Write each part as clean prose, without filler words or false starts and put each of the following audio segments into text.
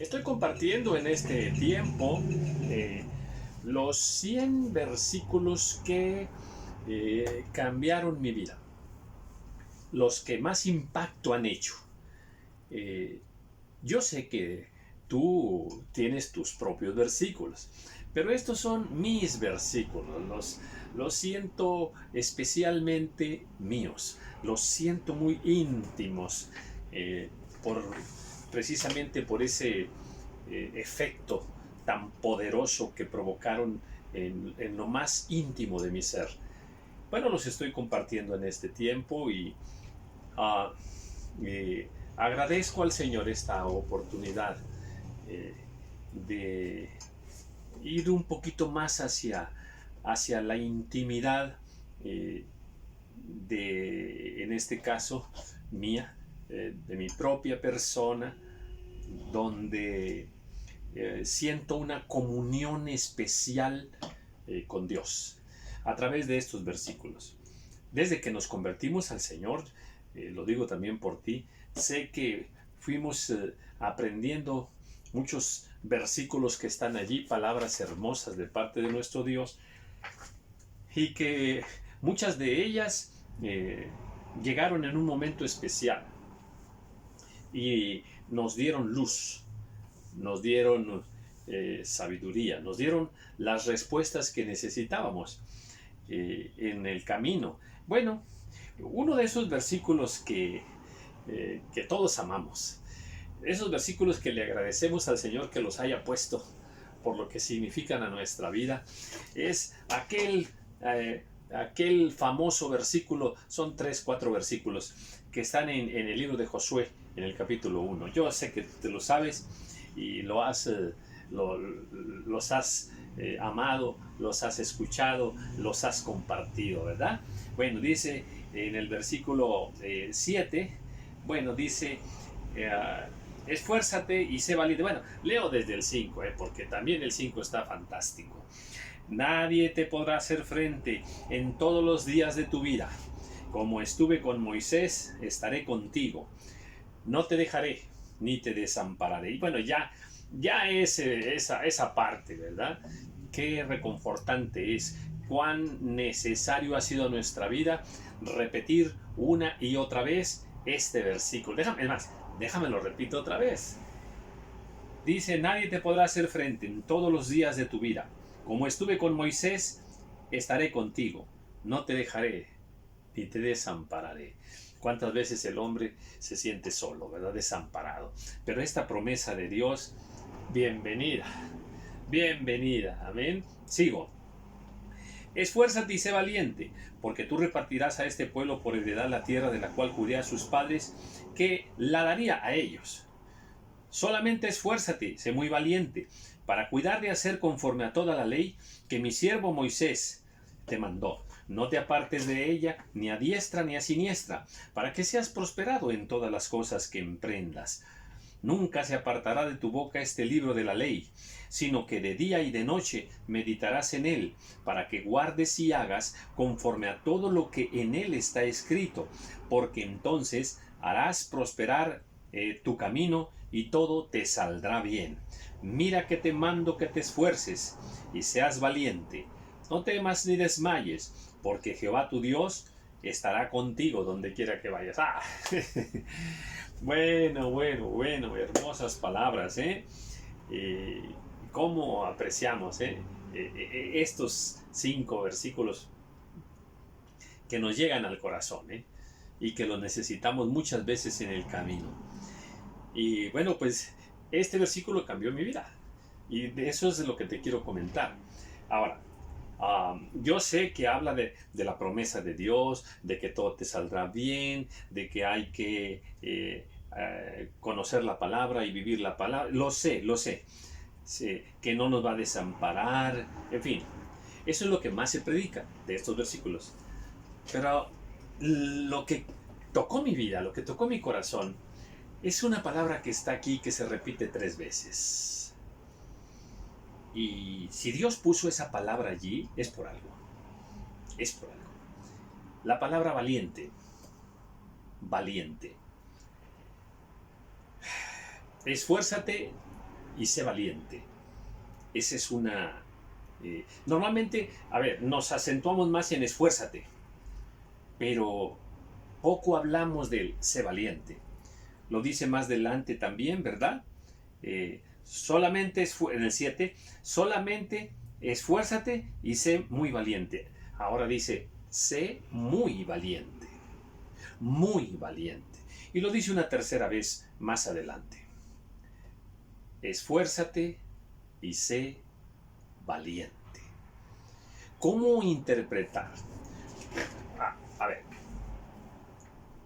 Estoy compartiendo en este tiempo los 100 versículos que cambiaron mi vida, los que más impacto han hecho. Eh, yo sé que tú tienes tus propios versículos, pero estos son mis versículos, los siento especialmente míos, los siento muy íntimos, eh, por, precisamente por ese efecto tan poderoso que provocaron en lo más íntimo de mi ser. Bueno, los estoy compartiendo en este tiempo y uh, agradezco al Señor esta oportunidad eh, de ir un poquito más hacia la intimidad eh, en este caso, mía, de mi propia persona, donde siento una comunión especial con Dios a través de estos versículos. Desde que nos convertimos al Señor, lo digo también por ti, sé que fuimos aprendiendo muchos versículos que están allí, palabras hermosas de parte de nuestro Dios, y que muchas de ellas llegaron en un momento especial y nos dieron luz, nos dieron sabiduría, nos dieron las respuestas que necesitábamos en el camino. Bueno, uno de esos versículos que todos amamos, esos versículos que le agradecemos al Señor que los haya puesto por lo que significan a nuestra vida, es aquel famoso versículo, son 3, 4 versículos que están en el libro de Josué, en el capítulo 1. Yo sé que te lo sabes y los has amado, los has escuchado, los has compartido, ¿verdad? Bueno, dice en el versículo 7, bueno, dice, esfuérzate y sé valiente. Bueno, leo desde el 5, porque también el 5 está fantástico. Nadie te podrá hacer frente en todos los días de tu vida. Como estuve con Moisés, estaré contigo. No te dejaré ni te desampararé. Y bueno, ya es esa parte, ¿verdad? Qué reconfortante es, cuán necesario ha sido en nuestra vida repetir una y otra vez este versículo. Déjame lo repito otra vez. Dice, nadie te podrá hacer frente en todos los días de tu vida. Como estuve con Moisés, estaré contigo. No te dejaré ni te desampararé. ¿Cuántas veces el hombre se siente solo, verdad? Desamparado. Pero esta promesa de Dios, bienvenida. Bienvenida. Amén. Sigo. Esfuérzate y sé valiente, porque tú repartirás a este pueblo por heredad la tierra de la cual juré a sus padres que la daría a ellos. Solamente esfuérzate, sé muy valiente, para cuidar de hacer conforme a toda la ley que mi siervo Moisés te mandó. No te apartes de ella, ni a diestra ni a siniestra, para que seas prosperado en todas las cosas que emprendas. Nunca se apartará de tu boca este libro de la ley, sino que de día y de noche meditarás en él, para que guardes y hagas conforme a todo lo que en él está escrito, porque entonces harás prosperar tu camino y todo te saldrá bien. Mira que te mando que te esfuerces y seas valiente. No temas ni desmayes, porque Jehová tu Dios estará contigo donde quiera que vayas. ¡Ah! Bueno, hermosas palabras, ¿eh? ¿Cómo apreciamos estos 5 versículos que nos llegan al corazón, y que los necesitamos muchas veces en el camino? Y bueno, pues este versículo cambió mi vida y de eso es de lo que te quiero comentar. Ahora, yo sé que habla de la promesa de Dios, de que todo te saldrá bien, de que hay que conocer la palabra y vivir la palabra. Lo sé. Sí, que no nos va a desamparar, en fin. Eso es lo que más se predica de estos versículos. Pero lo que tocó mi vida, lo que tocó mi corazón, es una palabra que está aquí, que se repite 3 veces. Y si Dios puso esa palabra allí, es por algo. Es por algo. La palabra valiente. Valiente. Esfuérzate y sé valiente. Esa es una... normalmente, a ver, nos acentuamos más en esfuérzate, pero poco hablamos del sé valiente. Lo dice más adelante también, ¿verdad? Solamente en el 7, solamente esfuérzate y sé muy valiente. Ahora dice, sé muy valiente, muy valiente. Y lo dice una tercera vez más adelante. Esfuérzate y sé valiente. ¿Cómo interpretar? A ver,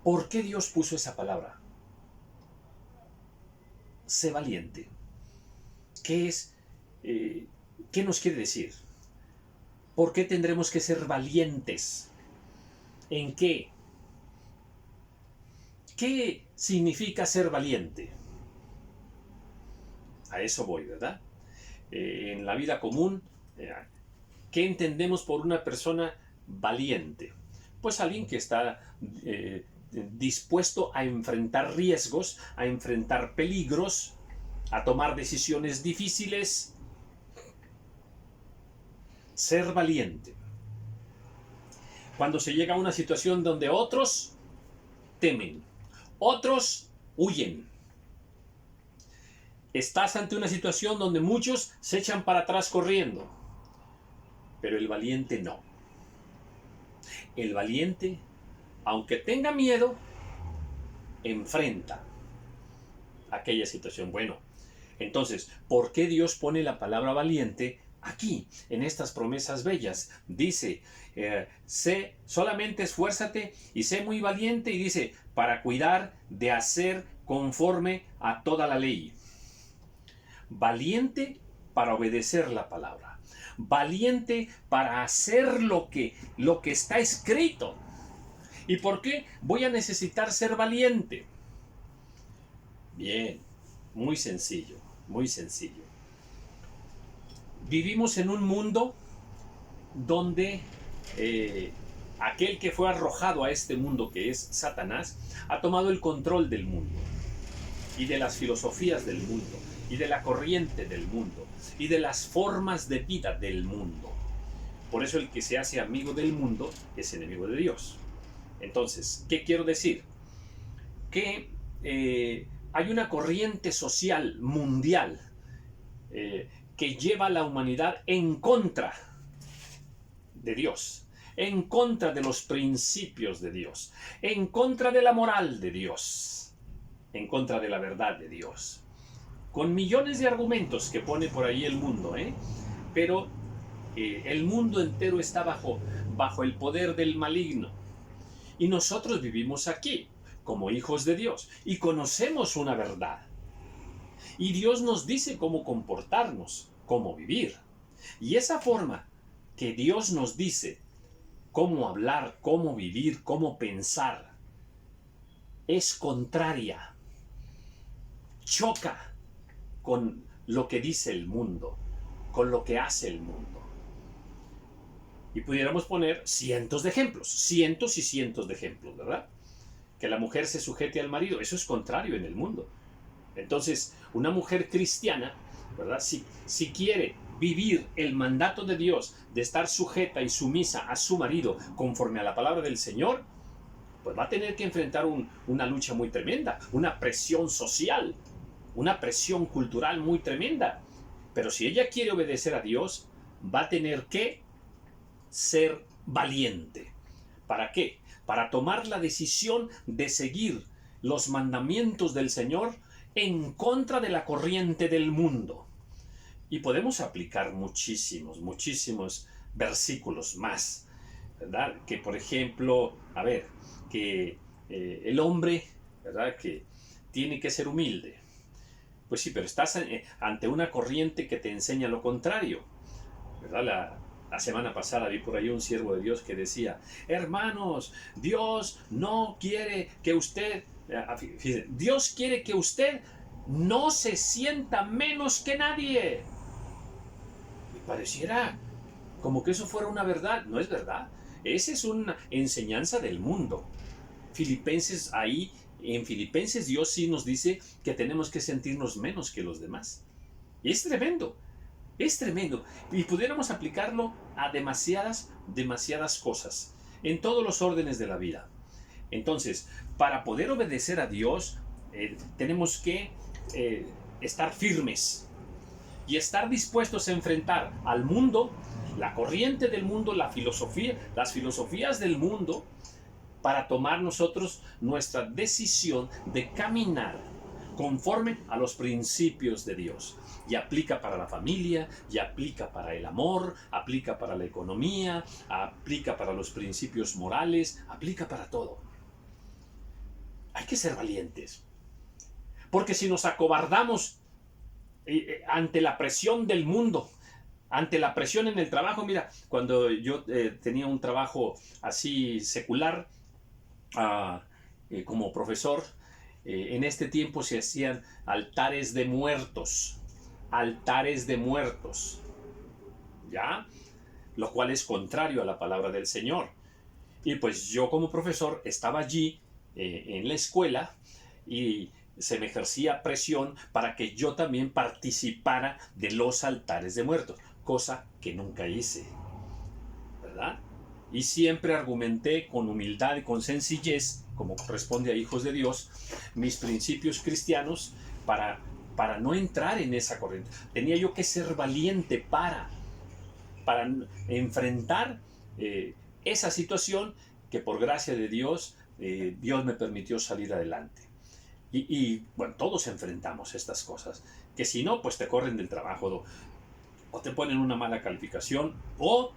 ¿por qué Dios puso esa palabra? Sé valiente. ¿Qué es? ¿Qué nos quiere decir? ¿Por qué tendremos que ser valientes? ¿En qué? ¿Qué significa ser valiente? A eso voy, ¿verdad? En la vida común, ¿qué entendemos por una persona valiente? Pues alguien que está dispuesto a enfrentar riesgos, a enfrentar peligros, a tomar decisiones difíciles. Ser valiente. Cuando se llega a una situación donde otros temen, otros huyen. Estás ante una situación donde muchos se echan para atrás corriendo, pero el valiente no. El valiente, aunque tenga miedo, enfrenta aquella situación. Bueno, entonces, ¿por qué Dios pone la palabra valiente aquí, en estas promesas bellas? Dice, solamente esfuérzate y sé muy valiente, y dice, para cuidar de hacer conforme a toda la ley. Valiente para obedecer la palabra. Valiente para hacer lo que está escrito. ¿Y por qué voy a necesitar ser valiente? Bien, muy sencillo, muy sencillo. Vivimos en un mundo donde aquel que fue arrojado a este mundo, que es Satanás, ha tomado el control del mundo y de las filosofías del mundo y de la corriente del mundo y de las formas de vida del mundo. Por eso el que se hace amigo del mundo es enemigo de Dios. Entonces, ¿qué quiero decir? Que hay una corriente social mundial que lleva a la humanidad en contra de Dios, en contra de los principios de Dios, en contra de la moral de Dios, en contra de la verdad de Dios, con millones de argumentos que pone por ahí el mundo, pero el mundo entero está bajo el poder del maligno, y nosotros vivimos aquí como hijos de Dios y conocemos una verdad, y Dios nos dice cómo comportarnos, cómo vivir, y esa forma que Dios nos dice cómo hablar, cómo vivir, cómo pensar, es contraria, choca con lo que dice el mundo, con lo que hace el mundo. Y pudiéramos poner cientos de ejemplos, cientos y cientos de ejemplos, ¿verdad? Que la mujer se sujete al marido, eso es contrario en el mundo. Entonces, una mujer cristiana, ¿verdad? Si quiere vivir el mandato de Dios de estar sujeta y sumisa a su marido conforme a la palabra del Señor, pues va a tener que enfrentar una lucha muy tremenda, una presión social, una presión cultural muy tremenda. Pero si ella quiere obedecer a Dios, va a tener que ser valiente. ¿Para qué? Para tomar la decisión de seguir los mandamientos del Señor en contra de la corriente del mundo. Y podemos aplicar muchísimos versículos más, ¿verdad? Que por ejemplo, que el hombre, ¿verdad? Que tiene que ser humilde. Pues sí, pero estás ante una corriente que te enseña lo contrario, ¿verdad? La semana pasada vi por ahí un siervo de Dios que decía, hermanos, Dios no quiere que usted, Dios quiere que usted no se sienta menos que nadie. Y pareciera como que eso fuera una verdad. No es verdad. Esa es una enseñanza del mundo. En Filipenses Dios sí nos dice que tenemos que sentirnos menos que los demás. Y es tremendo. Es tremendo. Y pudiéramos aplicarlo a demasiadas cosas, en todos los órdenes de la vida. Entonces, para poder obedecer a Dios, tenemos que estar firmes y estar dispuestos a enfrentar al mundo, la corriente del mundo, las filosofías del mundo, para tomar nosotros nuestra decisión de caminar conforme a los principios de Dios. Y aplica para la familia, y aplica para el amor, aplica para la economía, aplica para los principios morales, aplica para todo. Hay que ser valientes. Porque si nos acobardamos ante la presión del mundo, ante la presión en el trabajo, mira, cuando yo tenía un trabajo así secular, como profesor, en este tiempo se hacían altares de muertos, ¿ya? Lo cual es contrario a la palabra del Señor. Y pues yo como profesor estaba allí en la escuela y se me ejercía presión para que yo también participara de los altares de muertos, cosa que nunca hice, ¿verdad? Y siempre argumenté con humildad y con sencillez, como corresponde a hijos de Dios, mis principios cristianos para no entrar en esa corriente. Tenía yo que ser valiente para enfrentar esa situación que por gracia de Dios, Dios me permitió salir adelante. Y bueno, todos enfrentamos estas cosas, que si no, pues te corren del trabajo, o te ponen una mala calificación, o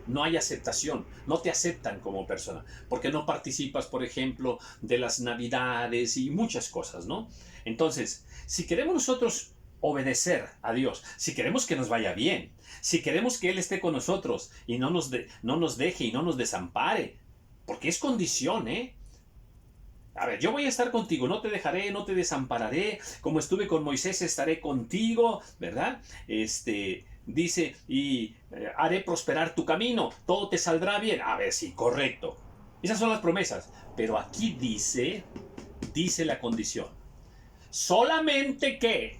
no hay aceptación, no te aceptan como persona, porque no participas, por ejemplo, de las navidades y muchas cosas, ¿no? Entonces, si queremos nosotros obedecer a Dios, si queremos que nos vaya bien, si queremos que Él esté con nosotros y no nos deje y no nos desampare, porque es condición, ¿eh? A ver, yo voy a estar contigo, no te dejaré, no te desampararé, como estuve con Moisés, estaré contigo, ¿verdad? Dice, y haré prosperar tu camino, todo te saldrá bien. A ver, sí, correcto. Esas son las promesas. Pero aquí dice la condición. Solamente que,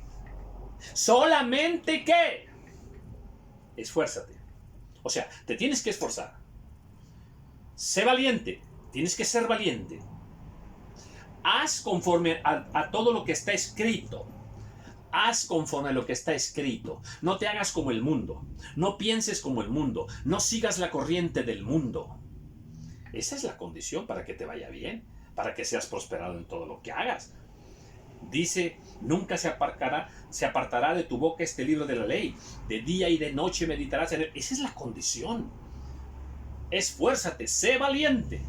esfuérzate. O sea, te tienes que esforzar. Sé valiente, tienes que ser valiente. Haz conforme a todo lo que está escrito. Haz conforme a lo que está escrito. No te hagas como el mundo. No pienses como el mundo. No sigas la corriente del mundo. Esa es la condición para que te vaya bien, para que seas prosperado en todo lo que hagas. Dice, nunca se apartará de tu boca este libro de la ley. De día y de noche meditarás en él. Esa es la condición. Esfuérzate, sé valiente.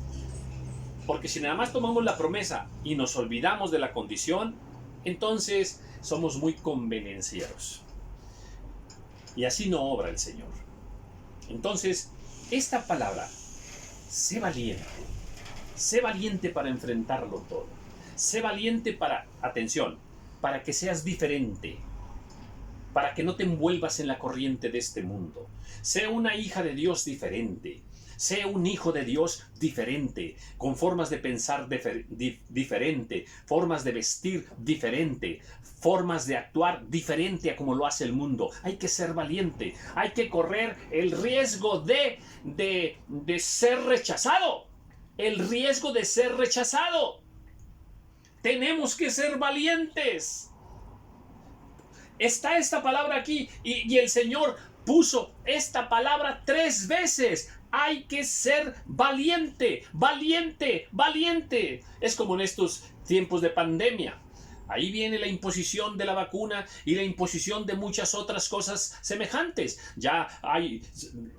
Porque si nada más tomamos la promesa y nos olvidamos de la condición, entonces somos muy convenencieros. Y así no obra el Señor. Entonces, esta palabra, sé valiente para enfrentarlo todo. Sé valiente para que seas diferente, para que no te envuelvas en la corriente de este mundo. Sé una hija de Dios diferente. Sé un hijo de Dios diferente, con formas de pensar diferente, formas de vestir diferente, formas de actuar diferente a como lo hace el mundo. Hay que ser valiente, hay que correr el riesgo de ser rechazado. El riesgo de ser rechazado. Tenemos que ser valientes. Está esta palabra aquí y el Señor puso esta palabra 3 veces. Hay que ser valiente, valiente, valiente. Es como en estos tiempos de pandemia. Ahí viene la imposición de la vacuna y la imposición de muchas otras cosas semejantes. Ya hay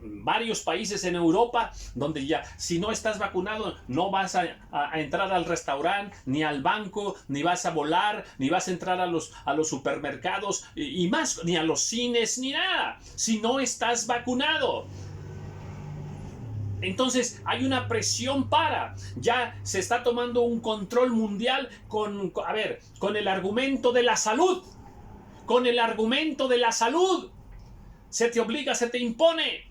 varios países en Europa donde ya si no estás vacunado no vas a entrar al restaurante, ni al banco, ni vas a volar, ni vas a entrar a los supermercados y más, ni a los cines, ni nada. Si no estás vacunado. Entonces hay una presión ya se está tomando un control mundial con el argumento de la salud. Con el argumento de la salud. Se te obliga, se te impone.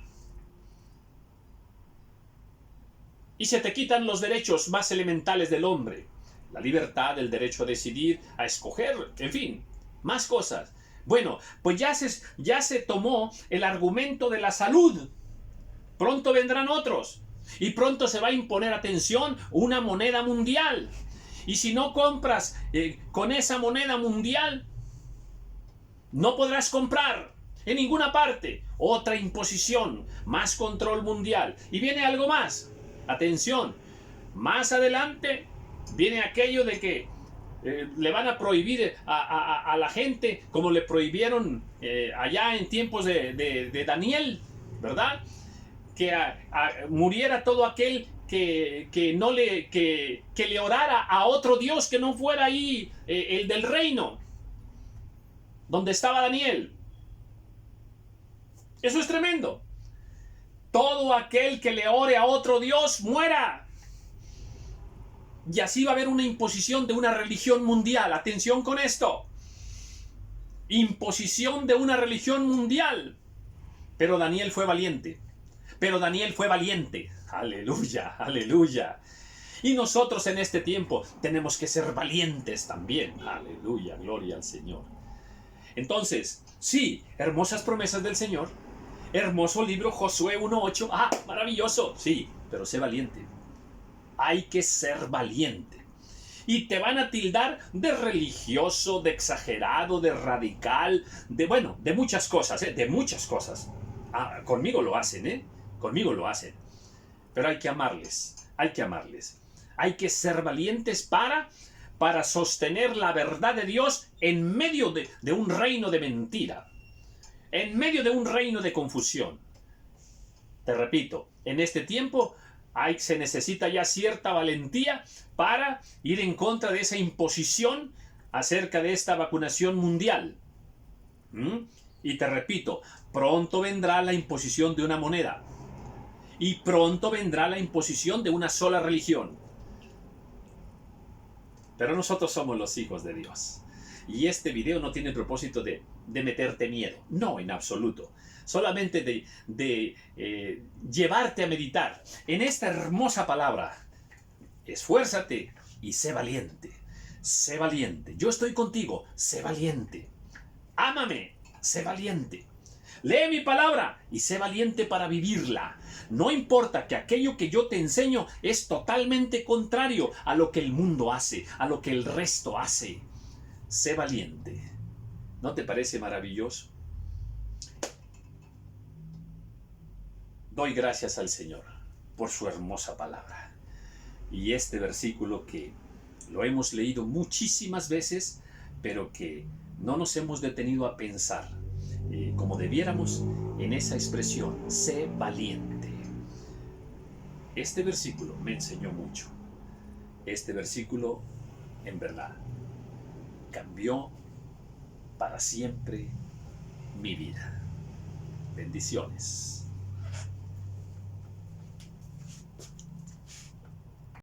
Y se te quitan los derechos más elementales del hombre. La libertad, el derecho a decidir, a escoger, en fin. más cosas. Bueno, pues ya se tomó el argumento de la salud. Pronto vendrán otros. Y pronto se va a imponer, atención, una moneda mundial. Y si no compras con esa moneda mundial, no podrás comprar en ninguna parte. Otra imposición, más control mundial. Y viene algo más. Atención, más adelante viene aquello de que le van a prohibir a la gente, como le prohibieron allá en tiempos de Daniel, ¿verdad? Que muriera todo aquel que le orara a otro Dios que no fuera ahí el del reino, donde estaba Daniel. Eso es tremendo. Todo aquel que le ore a otro Dios muera. Y así va a haber una imposición de una religión mundial. Atención con esto. Imposición de una religión mundial. Pero Daniel fue valiente. Pero Daniel fue valiente. Aleluya, aleluya. Y nosotros en este tiempo tenemos que ser valientes también. Aleluya, gloria al Señor. Entonces, sí, hermosas promesas del Señor. Hermoso libro Josué 1:8. Ah, maravilloso. Sí, pero sé valiente. Hay que ser valiente. Y te van a tildar de religioso, de exagerado, de radical, de muchas cosas, de muchas cosas. Ah, conmigo lo hacen, conmigo lo hacen. Pero hay que amarles, hay que amarles. Hay que ser valientes para sostener la verdad de Dios en medio de un reino de mentira, en medio de un reino de confusión. Te repito, en este tiempo se necesita ya cierta valentía para ir en contra de esa imposición acerca de esta vacunación mundial. Y te repito, pronto vendrá la imposición de una moneda. Y pronto vendrá la imposición de una sola religión. Pero nosotros somos los hijos de Dios. Y este video no tiene el propósito de meterte miedo. No, en absoluto. Solamente de llevarte a meditar en esta hermosa palabra. Esfuérzate y sé valiente. Sé valiente. Yo estoy contigo. Sé valiente. Ámame. Sé valiente. Lee mi palabra y sé valiente para vivirla. No importa que aquello que yo te enseño es totalmente contrario a lo que el mundo hace, a lo que el resto hace. Sé valiente. ¿No te parece maravilloso? Doy gracias al Señor por su hermosa palabra. Y este versículo que lo hemos leído muchísimas veces, pero que no nos hemos detenido a pensar como debiéramos en esa expresión, sé valiente. Este versículo me enseñó mucho. Este versículo, en verdad, cambió para siempre mi vida. Bendiciones.